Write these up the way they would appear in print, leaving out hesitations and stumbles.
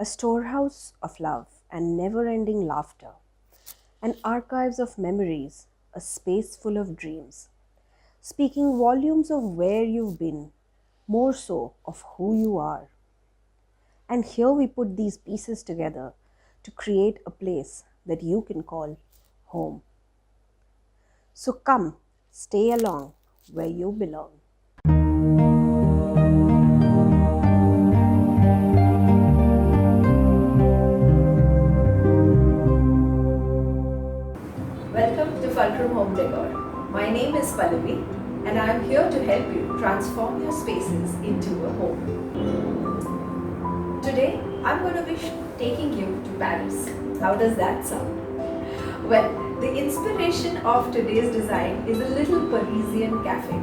a storehouse of love and never-ending laughter, an archives of memories, a space full of dreams, speaking volumes of where you've been, more so of who you are. And here we put these pieces together to create a place that you can call home. So come, stay along where you belong. Welcome to Fulcrum Homedecor. My name is Pallavi and I am here to help you transform your spaces into a home. Today I'm going to be taking you to Paris. How does that sound? Well, the inspiration of today's design is a little Parisian cafe.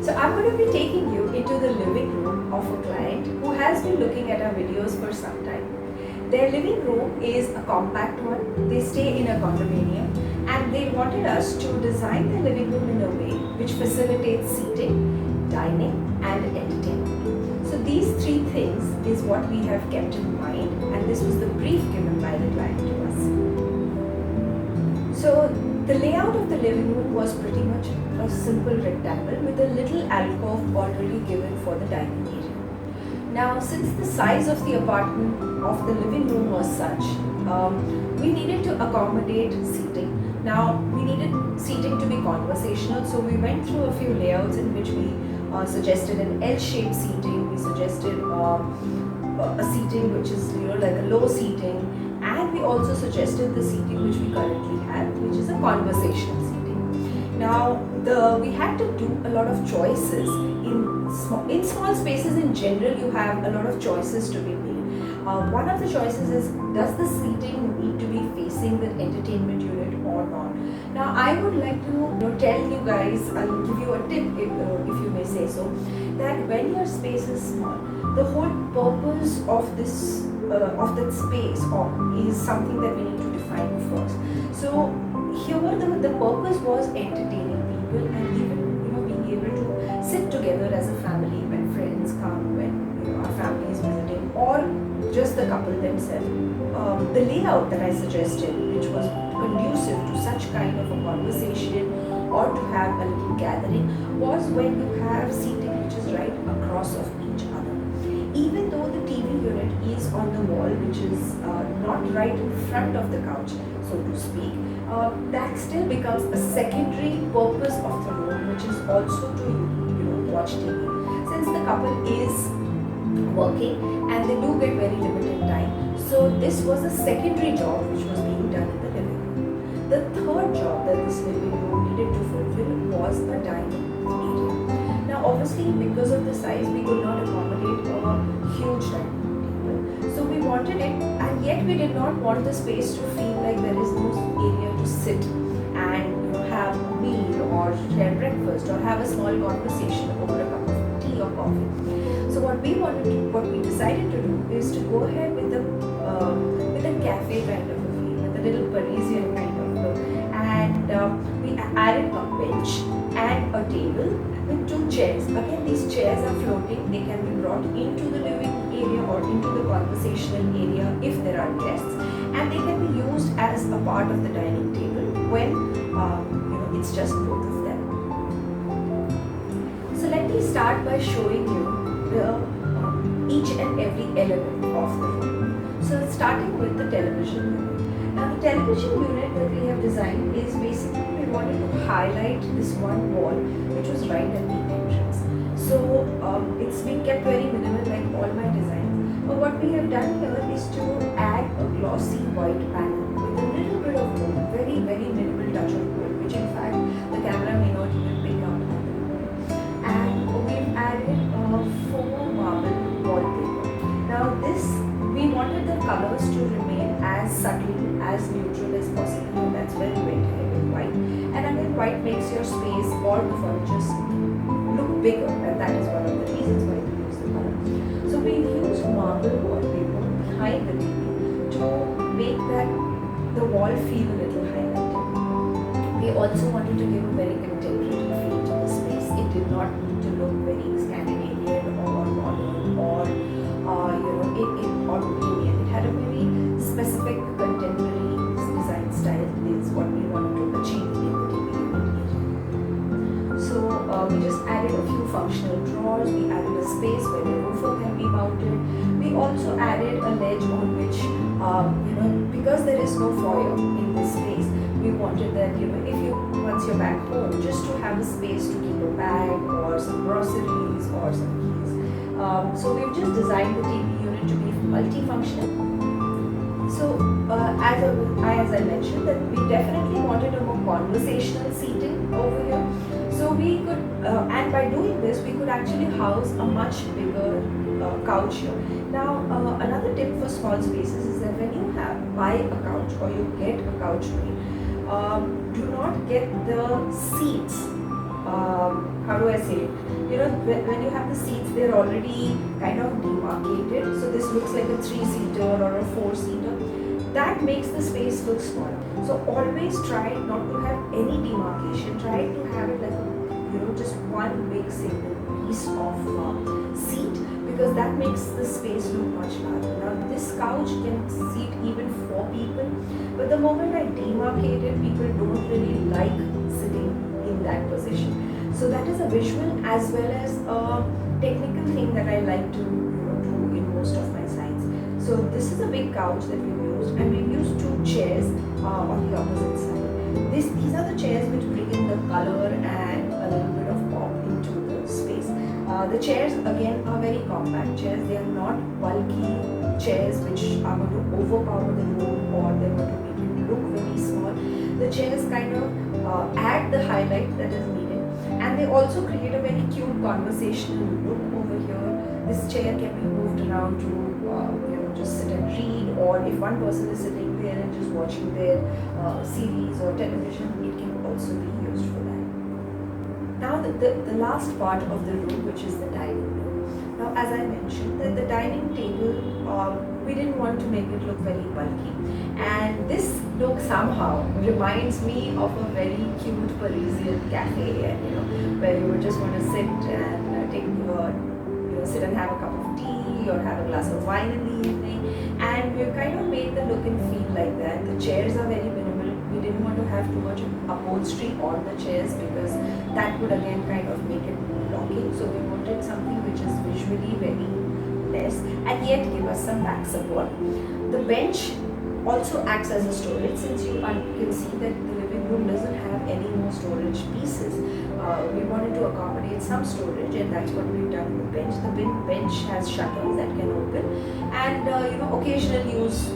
So I'm going to be taking you into the living room of a client who has been looking at our videos for some time. Their living room is a compact one. They stay in a condominium and they wanted us to design their living room in a way which facilitates seating, dining and entertainment. So these three things is what we have kept in mind, and this was the brief given by the client to us. So the layout of the living room was pretty much a simple rectangle with a little alcove already given for the dining area. Now, since the size of the apartment of the living room was such, we needed to accommodate seating. Now, we needed seating to be conversational, so we went through a few layouts in which we suggested an L-shaped seating, we suggested a seating which is like a low seating, and we also suggested the seating which we currently have, which is a conversational seating. Now, we had to do a lot of choices. In small spaces in general, you have a lot of choices to be made. One of the choices is, does the seating need to be facing the entertainment unit or not? Now, I would like to tell you guys, I'll give you a tip if you may say so, that when your space is small, the whole purpose of this of that space is something that we need to define first. So here the purpose was entertaining people and even being able to sit together as a family when friends come, when our family is visiting, or just the couple themselves. The layout that I suggested, which was conducive to such kind of a conversation or to have a little gathering, was when you have seating which is right across of each other. Even though the TV unit is on the wall, which is not right in front of the couch, so to speak, that still becomes a secondary purpose of the room, which is also to watch TV. Since the couple is working and they do get very limited time, so this was a secondary job which was being done in the living room. The third job that this living room needed to fulfill was a dining area. Now obviously because of the size we could not accommodate a huge dining table. So we wanted it, and yet we did not want the space to feel like there is no area to sit and have a meal or share breakfast or have a small conversation over a cup of tea or coffee. So what we decided to do is to go ahead with a cafe kind of a feel, with a little Parisian kind of look, and we added a bench and a table with two chairs. Again, these chairs are floating. They can be brought into the living area or into the conversational area if there are guests, and they can be used as a part of the dining table when it's just both of them. So let me start by showing you each and every element of the room. So starting with the television unit. Now the television unit that we have designed is basically we wanted to highlight this one wall which was right at the entrance. So it's been kept very minimal like all my designs. But what we have done here is to add a glossy white panel with a little bit of gold, very minimal touch of gold, which in fact the camera may not even pick up at the moment. And we've added a foam marble wallpaper. Now this, we wanted the colors to remain as subtle, as neutral as possible, and that's why we went ahead with white. And again, white makes your space or the furniture look bigger, and that is one of the reasons why we use the color. So we used marble wallpaper behind the TV to make the wall feel a little highlighted. We also wanted to give a very contemporary feel to the space. It did not need to look very Scandinavian or modern or or bohemian. also added a ledge on which, because there is no foyer in this space, we wanted that, if you, once you're back home, just to have a space to keep a bag or some groceries or some keys. So we've just designed the TV unit to be multifunctional. So as I mentioned, that we definitely wanted a more conversational seating over here. So we could, and by doing this, we could actually house a much bigger couch here. Now, another tip for small spaces is that when you buy a couch or you get a couch made, do not get the seats. How do I say it? When you have the seats, they're already kind of demarcated. So this looks like a 3-seater or a 4-seater. That makes the space look small. So always try not to have any demarcation. Try to have it like just one big single piece of seat, because that makes the space look much larger. Now this couch can seat even 4 people, but the moment I demarcate it, people don't really like sitting in that position. So that is a visual as well as a technical thing that I like to do in most of my sites. So this is a big couch that we've used, and we've used 2 chairs on the opposite side. These are the chairs which bring in the color and a little bit of pop into the space. The chairs again are very compact chairs. They are not bulky chairs which are going to overpower the room or they're going to make it look very small. The chairs kind of add the highlight that is needed, and they also create a very cute conversational look over here. This chair can be moved around to just sit and read, or if one person is sitting there and just watching their series or television, it can also be used for that. Now the last part of the room, which is the dining room. Now as I mentioned, that the dining table, we didn't want to make it look very bulky, and this look somehow reminds me of a very cute Parisian cafe, and where you would just want to sit and sit and have a cup of tea or have a glass of wine in the evening, and we've kind of made the look and feel like that. The chairs are very minimal. We didn't want to have too much upholstery on the chairs because that would again kind of make it blocking. So we wanted something which is visually very less and yet give us some back support. The bench also acts as a storage, since you can see that the living room doesn't have any more storage pieces. We wanted to accommodate some storage, and that's what we've done with the bench. The bench has shutters that can open, and occasional use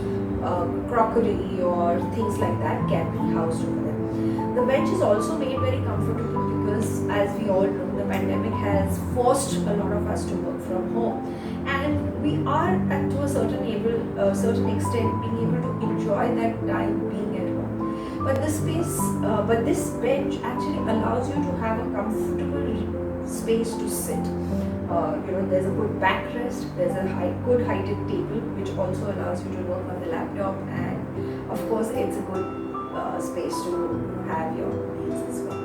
crockery or things like that can be housed over there. The bench is also made very comfortable because, as we all know, the pandemic has forced a lot of us to work from home, and we are to a certain extent being able to enjoy that time being at home. But this bench actually allows you to have a comfortable space to sit. There's a good backrest, there's a good heighted table which also allows you to work on the laptop, and of course it's a good space to have your meals as well.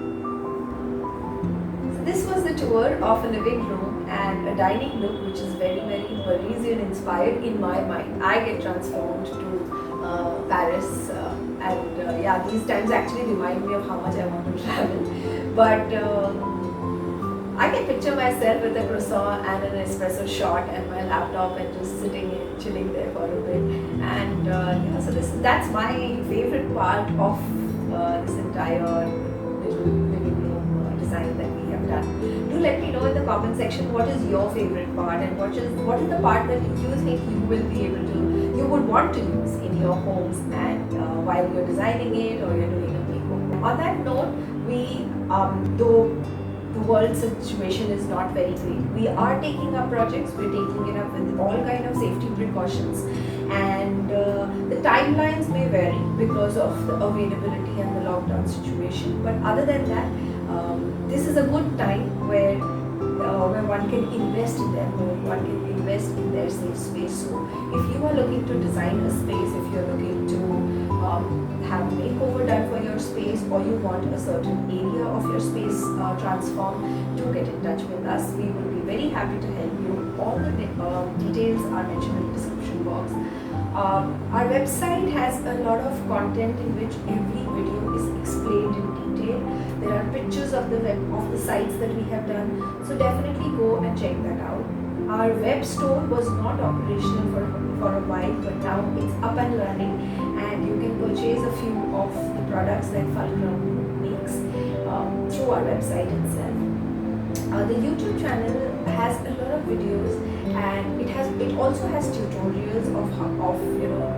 So this was the tour of a living room and a dining look which is very, very Parisian inspired in my mind. I get transformed to Paris, and these times actually remind me of how much I want to travel. But I can picture myself with a croissant and an espresso shot and my laptop and just sitting and chilling there for a bit. And so that's my favorite part of this entire little living room design that we have done. Do let me know in the comment section what is your favorite part, and what is the part that you think you would want to use in your homes, and while you're designing it or you're doing a makeover. On that note, though the world situation is not very great, we are taking up projects. We're taking it up with all kind of safety precautions, and the timelines may vary because of the availability and the lockdown situation. But other than that, this is a good time where one can invest in their home, one can invest in their safe space. So if you are looking to design a space, if you're looking to have a makeover done for your space, or you want a certain area of your space transformed, do get in touch with us. We will be very happy to help you. All the details are mentioned in the description box. Our website has a lot of content in which every video is explained in detail. There are pictures of the sites that we have done, so definitely go and check that out. Our web store was not operational for a while, but now it's up and running, and you can purchase a few of the products that Fulcrum makes through our website itself. The YouTube channel has a lot of videos, and it also has tutorials of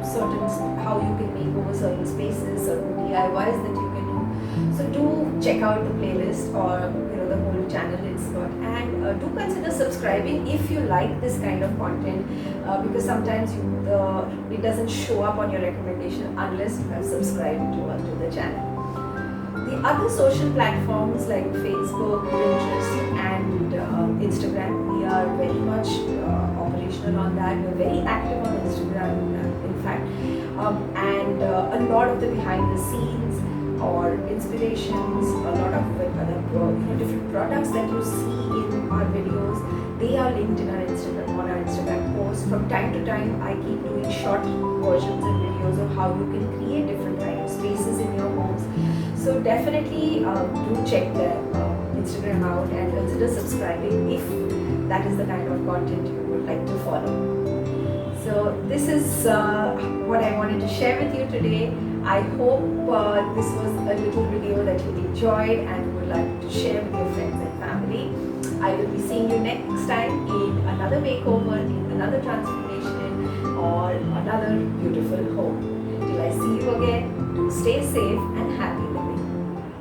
certain how you can make over certain spaces, certain DIYs that you can do. So do check out the playlist or the whole channel it's got, and do consider subscribing if you like this kind of content, because sometimes it doesn't show up on your recommendation unless you have subscribed to the channel. The other social platforms like Facebook, Pinterest, and Instagram, we are very much operational on that. We're very active on Instagram, in fact, and a lot of the behind the scenes or inspirations, a lot of different products that you see in our videos, they are linked in our Instagram posts. From time to time, I keep doing short versions and videos of how you can create different kind of spaces in your homes. So definitely do check the Instagram out and consider subscribing if that is the kind of content you would like to follow. So this is what I wanted to share with you today. I hope this was a little video that you enjoyed and would like to share with your friends and family. I will be seeing you next time in another makeover, in another transformation, or another beautiful home. Till I see you again, do stay safe